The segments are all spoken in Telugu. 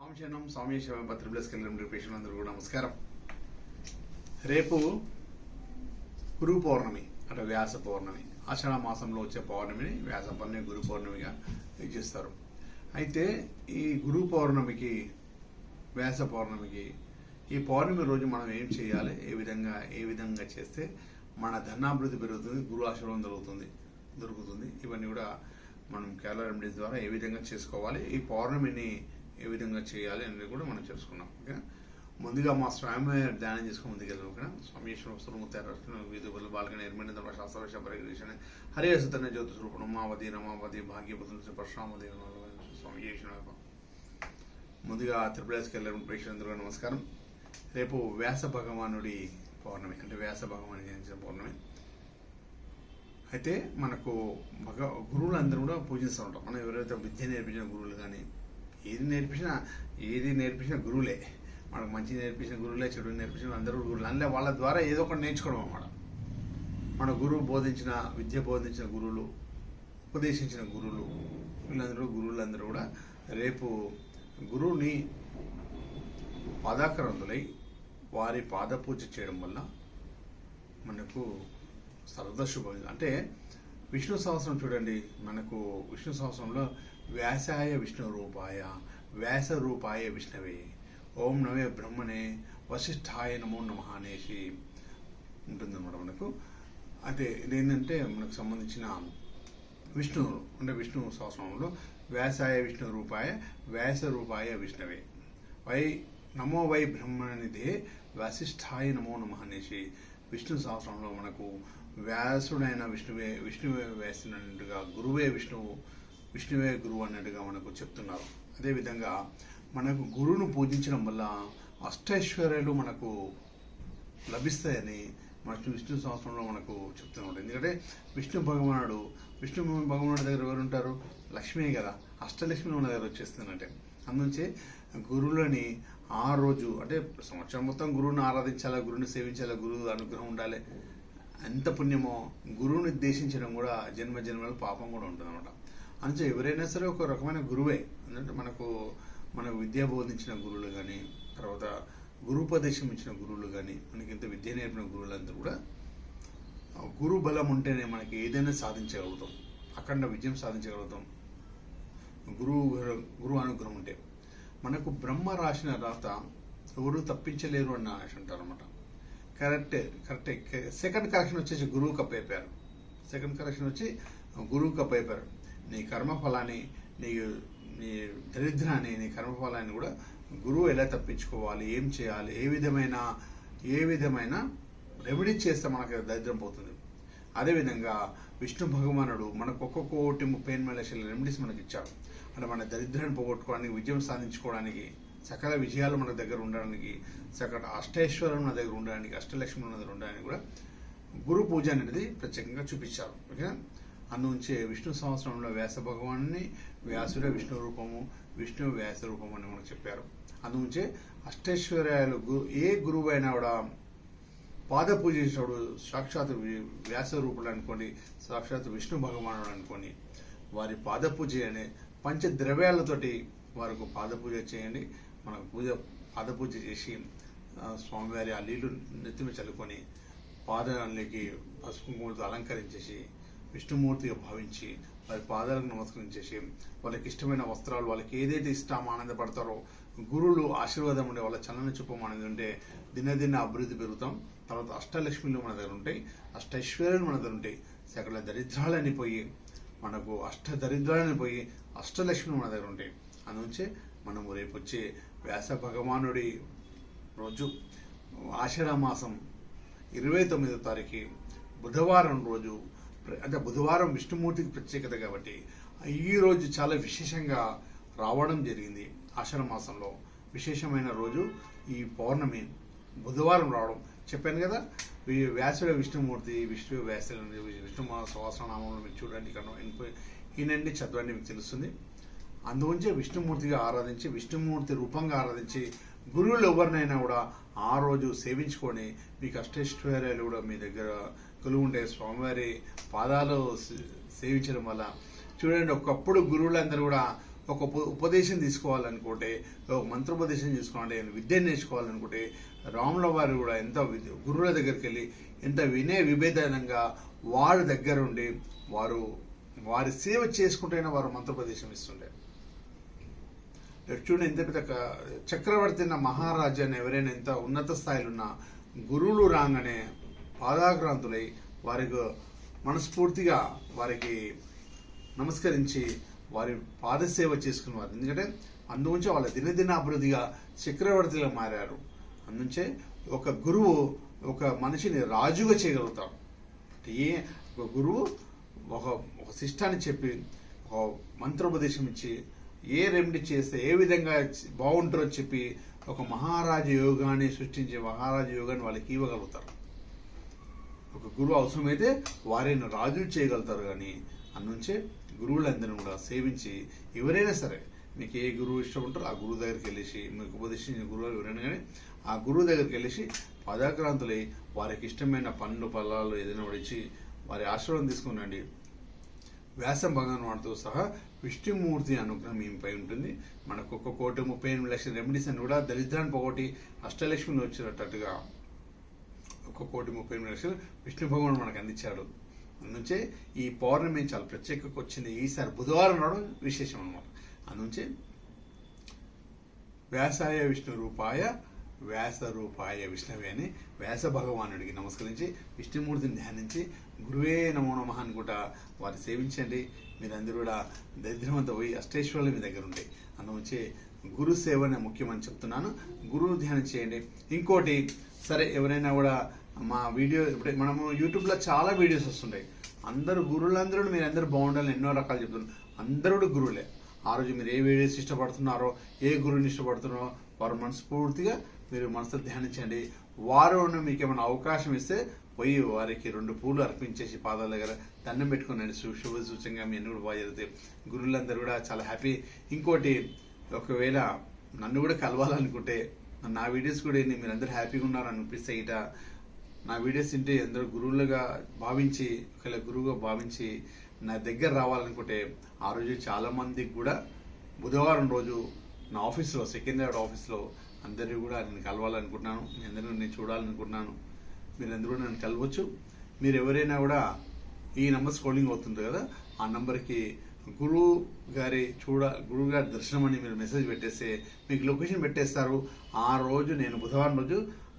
స్వామిశరణం స్వామి శివ త్రిపులస్ పేషెంట్లందరూ కూడా నమస్కారం. రేపు గురు పౌర్ణమి అంటే వ్యాస పౌర్ణమి, ఆషాఢ మాసంలో వచ్చే పౌర్ణమిని వ్యాస పౌర్ణమి గురు పౌర్ణమిగా చేస్తారు. అయితే ఈ గురు పౌర్ణమికి వ్యాస పౌర్ణమికి ఈ పౌర్ణమి రోజు మనం ఏం చేయాలి, ఏ విధంగా చేస్తే మన ధనాభివృద్ధి పెరుగుతుంది, గురు ఆశీర్వాదం దొరుకుతుంది. ఇవన్నీ కూడా మనం కేరళ రెమెడీస్ ద్వారా ఏ విధంగా చేసుకోవాలి, ఈ పౌర్ణమిని ఏ విధంగా చేయాలి అనేది కూడా మనం తెలుసుకున్నాం. ఓకే, ముందుగా మా స్వామి ధ్యానం చేసుకుని ముందుకెళ్ళాం. ఓకే, స్వామీశ్వరం వీధి బాలకని నిర్మణ శాస్త్ర పరిగ్రహణ హరిహసతన జ్యోతి స్వరూపం రమావతి రమావతి భాగ్యపతి పరశురామతి స్వామి. ముందుగా త్రిపులస్కి వెళ్ళడం ప్రేక్షకులందరూ నమస్కారం. రేపు వ్యాస భగవానుడి పౌర్ణమి అంటే వ్యాస భగవాను జయించిన పౌర్ణమి. అయితే మనకు గురువులందరూ కూడా పూజిస్తూ ఉంటాం. మనం ఎవరైతే విద్య నేర్పించిన గురువులు కానీ ఏది నేర్పించిన గురువులే, మనకు మంచి నేర్పించిన గురువులే, చెడు నేర్పించిన అందరూ గురువులు. అందులో వాళ్ళ ద్వారా ఏదో ఒకటి నేర్చుకోవడం అన్నమాట. మన గురువు బోధించిన విద్య బోధించిన గురువులు, ఉపదేశించిన గురువులందరూ కూడా రేపు గురువుని పాదాక్రాంతులై వారి పాదపూజ చేయడం వల్ల మనకు సర్వశుభం. అంటే విష్ణు సహస్రం చూడండి, మనకు విష్ణు సహస్రంలో వ్యాసాయ విష్ణు రూపాయ వ్యాస రూపాయ విష్ణవే ఓం నమే బ్రహ్మణే వశిష్ఠాయ నమో నమః అనేసి ఉంటుందన్నమాట మనకు. అయితే ఇదేంటంటే మనకు సంబంధించిన విష్ణువు అంటే విష్ణు సహస్రంలో వ్యాసాయ విష్ణు రూపాయ వ్యాస రూపాయ విష్ణవే నమో వై బ్రహ్మనిధే వశిష్ఠాయ నమో నమః అనేసి విష్ణు సహస్రంలో మనకు వ్యాసుడైన విష్ణువే వ్యాసునట్టుగా విష్ణువే గురువు అన్నట్టుగా మనకు చెప్తున్నారు. అదేవిధంగా మనకు గురువును పూజించడం వల్ల అష్టైశ్వర్యాలు మనకు లభిస్తాయని విష్ణు సహస్రంలో మనకు చెప్తున్నారు. ఎందుకంటే విష్ణు భగవానుడు దగ్గర ఎవరు ఉంటారు? లక్ష్మీ కదా, అష్టలక్ష్మి మన దగ్గర వచ్చేస్తుందంటే. అందుంచే గురువులని ఆ రోజు అంటే సంవత్సరం మొత్తం గురువుని ఆరాధించాలా, గురువుని సేవించాలా, గురువు అనుగ్రహం ఉండాలి. ఎంత పుణ్యమో గురువుని ఉద్దేశించడం కూడా జన్మల పాపం కూడా ఉంటుంది అనమాట. అందుచే ఎవరైనా సరే ఒక రకమైన గురువే. ఎందుకంటే మనకు విద్య బోధించిన గురువులు కానీ, తర్వాత గురుపదేశం ఇచ్చిన గురువులు కానీ, మనకి ఇంత విద్య నేర్పిన గురువులందరూ కూడా గురు బలం ఉంటేనే మనకి ఏదైనా సాధించగలుగుతాం, అఖండ విజయం సాధించగలుగుతాం. గురువు అనుగ్రహం ఉంటే మనకు బ్రహ్మ రాసిన రాత ఎవరు తప్పించలేరు అన్న అంటారు అనమాట. కరెక్టే. సెకండ్ కరెక్షన్ వచ్చేసి గురువు కప్పైపోయారు. నీ కర్మఫలాన్ని, నీ దరిద్రాన్ని, నీ కర్మఫలాన్ని కూడా గురువు ఎలా తప్పించుకోవాలి, ఏం చేయాలి, ఏ విధమైన రెమెడీ చేస్తే మనకు దరిద్రం పోతుంది. అదేవిధంగా విష్ణు భగవానుడు మనకు 1,38 లక్షల రెమెడీస్ మనకి ఇచ్చాడు. అంటే మన దరిద్రాన్ని పోగొట్టుకోవడానికి, విజయం సాధించుకోవడానికి, సకల విజయాలు మన దగ్గర ఉండడానికి, సకల అష్టైశ్వర్యం మన దగ్గర ఉండడానికి, అష్టలక్ష్మి మన దగ్గర ఉండడానికి కూడా గురు పూజ అనేది ప్రత్యేకంగా చూపించారు. ఓకే, అందుంచే విష్ణు సహస్రంలో వ్యాస భగవాన్ని వ్యాసుడే విష్ణు రూపము, విష్ణు వ్యాస రూపము అని మనకు చెప్పారు. అందుంచే అష్టైశ్వర్యాలు ఏ గురువు అయినా కూడా పాద పూజ చేసినప్పుడు సాక్షాత్ వ్యాస రూపులు అనుకోండి, సాక్షాత్ విష్ణు భగవానుడు అనుకోని వారి పాద పూజ అనే పంచద్రవ్యాలతోటి వారికి పాద పూజ చేయండి. మనకు పాద పూజ చేసి స్వామివారి ఆ నీళ్లు నెత్తిమి చల్లుకొని పాదాలకి పసుపు మూలతో అలంకరించేసి విష్ణుమూర్తిగా భావించి వారి పాదాలకు నమస్కరించేసి వాళ్ళకి ఇష్టమైన వస్త్రాలు, వాళ్ళకి ఏదైతే ఇష్టం ఆనందపడతారో గురువులు ఆశీర్వాదం ఉండే వాళ్ళ చలన చూపం అనేది ఉంటే దినదిన అభివృద్ధి పెరుగుతాం. తర్వాత అష్టలక్ష్మిలు మన దగ్గర ఉంటాయి, అష్టైశ్వర్యాలు మన దగ్గర ఉంటాయి, సకల దరిద్రాలని పోయి మనకు అష్టలక్ష్మిలు మన దగ్గర ఉంటాయి. అందుంచే మనము రేపు వచ్చే వ్యాస భగవానుడి రోజు ఆషాఢ మాసం 29వ తారీఖు బుధవారం రోజు, అంటే బుధవారం విష్ణుమూర్తికి ప్రత్యేకత కాబట్టి ఈ రోజు చాలా విశేషంగా రావడం జరిగింది. ఆషాఢ మాసంలో విశేషమైన రోజు ఈ పౌర్ణమి బుధవారం రావడం చెప్పాను కదా. వ్యాసుడ విష్ణుమూర్తి విష్ణు సహస్రనామంలో మీకు చూడండి, ఇక్కడ ఈయనండి చదవండి, మీకు తెలుస్తుంది. అందుగురించి విష్ణుమూర్తిగా ఆరాధించి, విష్ణుమూర్తి రూపంగా ఆరాధించి గురువులు ఎవరినైనా కూడా ఆ రోజు సేవించుకొని మీకు అష్టైశ్వర్యాలు కూడా మీ దగ్గర కొలువుండే స్వామివారి పాదాలు సేవించడం వల్ల చూడండి. ఒకప్పుడు గురువులందరూ కూడా ఒక ఉపదేశం తీసుకోవాలనుకుంటే, ఒక మంత్రోపదేశం తీసుకోవాలంటే, విద్యను నేర్చుకోవాలనుకుంటే రాముల వారు కూడా ఎంత గురువుల దగ్గరికి వెళ్ళి ఎంత వినయ విభేదనంగా వారి దగ్గర ఉండి వారి సేవ చేసుకుంటేనే వారు మంత్రోపదేశం ఇస్తుండే. చూడండి, ఎంత పెద్ద చక్రవర్తి మహారాజాన్ని ఎవరైనా ఎంత ఉన్నత స్థాయిలో ఉన్న గురువులు రాగానే పాదాక్రాంతులై వారికి మనస్ఫూర్తిగా వారికి నమస్కరించి వారి పాదసేవ చేసుకునేవారు. ఎందుకంటే అందుంచే వాళ్ళ దినదిన అభివృద్ధిగా చక్రవర్తిగా మారారు. అందుంచే ఒక గురువు ఒక మనిషిని రాజుగా చేయగలుగుతాం. ఒక గురువు ఒక శిష్టాన్ని చెప్పి ఒక మంత్రోపదేశం ఇచ్చి ఏ రెమెడీ చేస్తే ఏ విధంగా బాగుంటారో చెప్పి ఒక మహారాజ యోగాన్ని సృష్టించే మహారాజ యోగాన్ని వాళ్ళకి ఇవ్వగలుగుతారు. ఒక గురువు అవసరమైతే వారిని రాజులు చేయగలుగుతారు. కానీ అందుంచే గురువులందరినీ కూడా సేవించి ఎవరైనా సరే మీకు ఏ గురువు ఇష్టం ఉంటారో ఆ గురువు దగ్గరికి వెళ్ళేసి, మీకు ఉపదేశించిన గురువు ఎవరైనా కానీ ఆ గురువు దగ్గరికి వెళ్ళేసి పాదాక్రాంతులై వారికి ఇష్టమైన పండ్లు ఫలాలు ఏదైనా ఇచ్చి వారి ఆశీర్వాదం తీసుకునండి. వ్యాస భగవానుడితో సహా విష్ణుమూర్తి అనుగ్రహం ఈమెపై ఉంటుంది. మనకు 1,38,00,000 రెమెడీస్ అని కూడా దరిద్రాన్ని పోగొట్టి అష్టలక్ష్మిని వచ్చినట్టుగా 1,38,00,000 విష్ణు భగవానుడు మనకు అందించాడు. అందుంచే ఈ పౌర్ణమి చాలా ప్రత్యేకంగా వచ్చింది. ఈసారి బుధవారం రావడం విశేషం అన్నమాట. అందుంచే వ్యాసాయ విష్ణు రూపాయ వ్యాస రూపాయ విష్ణవే అని వ్యాస భగవానుడికి నమస్కరించి విష్ణుమూర్తిని ధ్యానించి గురువే నమో నమః అని కూడా వారిని సేవించండి. మీరందరూ కూడా దరిద్రమంతా పోయి అష్టేశ్వరులు మీ దగ్గర ఉంటాయి. అందువచ్చే గురు సేవనే ముఖ్యమని చెప్తున్నాను. గురువు ధ్యానం చేయండి. ఇంకోటి సరే, ఎవరైనా కూడా మా వీడియో ఇప్పుడు మనము యూట్యూబ్లో చాలా వీడియోస్ వస్తుంటాయి. అందరూ గురువులందరూ మీరందరూ బాగుండాలని ఎన్నో రకాలు చెప్తున్నారు. అందరూ గురువులే. ఆ రోజు మీరు ఏ వీడియోస్ ఇష్టపడుతున్నారో, ఏ గురువుని ఇష్టపడుతున్నారో వారు మనస్ఫూర్తిగా మీరు మనసులో ధ్యానించండి. వారు మీకు ఏమైనా అవకాశం ఇస్తే పోయి వారికి 2 పూలు అర్పించేసి పాదాల దగ్గర దండం పెట్టుకున్నాడు. శుభ సూచంగా మీ అన్ని కూడా బాగా జరుగుతాయి. గురువులందరూ కూడా చాలా హ్యాపీ. ఇంకోటి, ఒకవేళ నన్ను కూడా కలవాలనుకుంటే నా వీడియోస్ కూడా మీరందరూ హ్యాపీగా ఉన్నారు అనిపిస్తే ఇట నా వీడియోస్ తింటే అందరూ గురువులుగా భావించి, ఒకవేళ గురువుగా భావించి నా దగ్గర రావాలనుకుంటే ఆ రోజు చాలా మందికి కూడా బుధవారం రోజు నా ఆఫీస్లో, సెకండ్ ఆఫీస్లో అందరూ కూడా నేను కలవాలనుకుంటున్నాను. మీ అందరూ నేను చూడాలనుకుంటున్నాను. మీరందరూ నన్ను కలవచ్చు. మీరు ఎవరైనా కూడా ఈ నెంబర్ స్క్రోలింగ్ అవుతుంది కదా, ఆ నెంబర్కి గురువు గారి దర్శనం అని మీరు మెసేజ్ పెట్టేస్తే మీకు లొకేషన్ పెట్టేస్తారు. ఆ రోజు నేను బుధవారం రోజు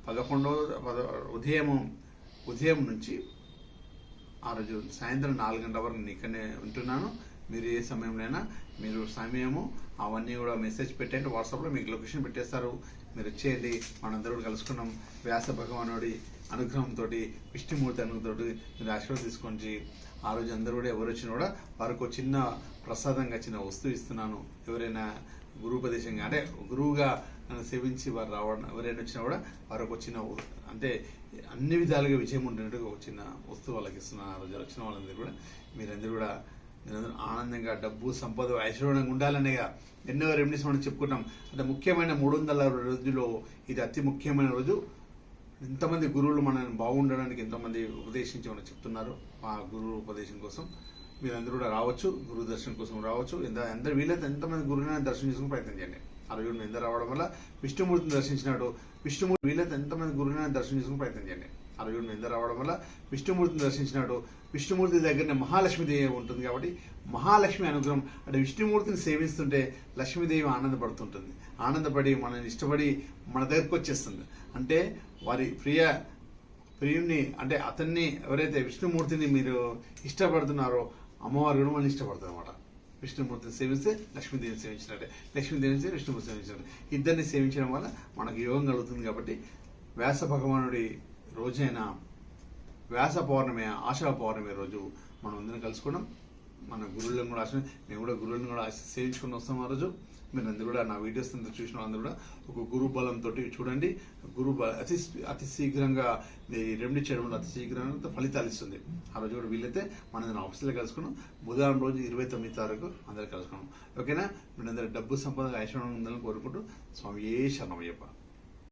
11 ఉదయం నుంచి ఆ రోజు సాయంత్రం 4 గంటల వరకు నేను ఇక్కడనే ఉంటున్నాను. మీరు ఏ సమయంలోనైనా మీరు సమయము అవన్నీ కూడా మెసేజ్ పెట్టండి. వాట్సాప్లో మీకు లొకేషన్ పెట్టేస్తారు. మీరు వచ్చేయండి, మనందరూ కలుసుకున్నాం. వ్యాస భగవానుడి అనుగ్రహంతో, విష్ణుమూర్తి అనుగ్రహంతో మీరు ఆశీర్వాదం తీసుకొని ఆ రోజు అందరూ కూడా ఎవరు వచ్చినా కూడా వారికి ఒక చిన్న ప్రసాదంగా చిన్న వస్తువు ఇస్తున్నాను. ఎవరైనా గురుపదేశంగా అంటే గురువుగా నన్ను సేవించి వారు రావడం ఎవరైనా వచ్చినా కూడా వారికి ఒక చిన్న, అంటే అన్ని విధాలుగా విజయం ఉండేట్టుగా ఒక చిన్న వస్తువు వాళ్ళకి ఇస్తున్నాను. ఆ రోజు వచ్చిన వాళ్ళందరూ కూడా మీరందరూ ఆనందంగా డబ్బు సంపద ఐశ్వర్యంగా ఉండాలనేగా ఎన్నో రెమెడీస్ మనం చెప్పుకుంటాం. అంటే ముఖ్యమైన 360 రోజుల్లో ఇది అతి ముఖ్యమైన రోజు. ఎంతమంది గురువులు మనల్ని బాగుండడానికి ఎంతోమంది ఉపదేశించి మనం చెప్తున్నారు. ఆ గురువు ఉపదేశం కోసం మీరందరూ కూడా రావచ్చు, గురువు దర్శనం కోసం రావచ్చు. అందరూ వీలైతే ఎంతమంది గురువుని దర్శనం చేసుకుని ప్రయత్నం చేయండి. ఆ రోజు నిద్ర రావడం వల్ల విష్ణుమూర్తిని దర్శించినాడు. విష్ణుమూర్తి వీలైతే ఎంతమంది గురువుని దర్శనం చేసుకుని ప్రయత్నం చేయండి. ఆ రోజు నిద్ర రావడం వల్ల విష్ణుమూర్తిని దర్శించినాడు. విష్ణుమూర్తి దగ్గరనే మహాలక్ష్మీదేవి ఉంటుంది కాబట్టి మహాలక్ష్మి అనుగ్రహం, అంటే విష్ణుమూర్తిని సేవిస్తుంటే లక్ష్మీదేవి ఆనందపడుతుంటుంది. ఆనందపడి మనల్ని ఇష్టపడి మన దగ్గరకు వచ్చేస్తుంది. అంటే వారి ప్రియుణ్ణి, అంటే అతన్ని ఎవరైతే విష్ణుమూర్తిని మీరు ఇష్టపడుతున్నారో అమ్మవారు కూడా మనల్ని ఇష్టపడుతుంది అనమాట. విష్ణుమూర్తిని సేవిస్తే లక్ష్మీదేవిని సేవించినట్టే, లక్ష్మీదేవిని విష్ణుమూర్తి సేవించినట్టే. ఇద్దరిని సేవించడం వల్ల మనకు యోగం కలుగుతుంది. కాబట్టి వ్యాస భగవానుడి రోజైన వ్యాస పౌర్ణమి, ఆషాఢ పౌర్ణమి రోజు మనం అందరం కలుసుకున్నాం. మన గురువులను కూడా మేము కూడా గురువులను కూడా సేవించుకుని వస్తాం. ఆ రోజు మీరు అందరూ కూడా నా వీడియోస్ అంతా చూసిన వాళ్ళందరూ కూడా ఒక గురు బలంతో చూడండి. అతి శీఘ్రంగా మీ రెమెడీ చేయడం వల్ల అతి శీఘ్రంగా ఫలితాలు ఇస్తుంది. ఆ రోజు కూడా వీలైతే మనం ఆఫీసులో కలుసుకున్నాం. బుధవారం రోజు 29 తారీఖు అందరూ కలుసుకున్నాం. ఓకేనా? మీరందరూ డబ్బు సంపద ఐశ్వర్యం ఉందని కోరుకుంటూ స్వామి ఏ శరణమయ్యప్ప.